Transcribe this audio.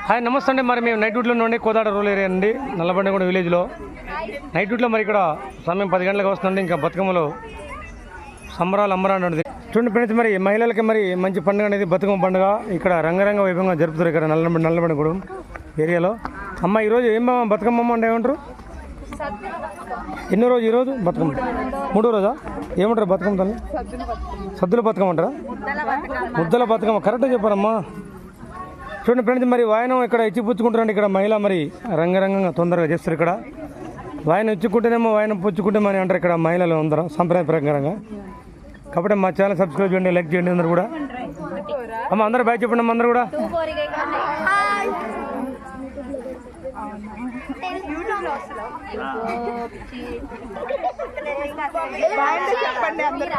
Hi నమస్తే అండి. మరి మేము నైట్ డ్యూటీలో నుండి కోదాడ రూరల్ ఏరియా అండి, నల్లబండగూడ విలేజ్లో నైట్ డ్యూటీలో. మరి ఇక్కడ సమయం 10 గంటలకు వస్తుందండి. ఇంకా బతుకమ్మలో సంబరాలు అంబరాడు చూడండి ఫ్రెండ్స్. మరి మహిళలకి మరి మంచి పండుగ అనేది బతుకమ్మ పండుగ. ఇక్కడ రంగరంగ వైభవంగా జరుపుతారు ఇక్కడ నల్లబండగూడ ఏరియాలో. అమ్మ ఈరోజు ఏం బతుకమ్మ అంటే ఏమంటారు? ఎన్నో రోజు ఈరోజు బతుకమ్మ? 3వ రోజా? ఏమంటారు బతుకమ్మ తల్లి? సద్దుల బతుకమ్మ అంటారా? ముద్దల బతుకమ్మ కరెక్ట్గా చెప్పారమ్మా. చూడండి ఫ్రెండ్స్, మరి వాయనం ఇక్కడ ఇచ్చిపుచ్చుకుంటారండి. ఇక్కడ మహిళ మరి రంగరంగంగా తొందరగా చేస్తారు. ఇక్కడ వాయనం ఇచ్చుకుంటేనేమో వాయనం పుచ్చుకుంటే మరి అంటారు ఇక్కడ మహిళలు అందరం సంప్రదాయ ప్రకారంగా. కాబట్టి మా ఛానల్ సబ్స్క్రైబ్ చేయండి, లైక్ చేయండి అందరు కూడా. అమ్మ అందరూ బాయ్ చెప్పండి అమ్మ అందరూ కూడా. చెప్పండి అందరూ.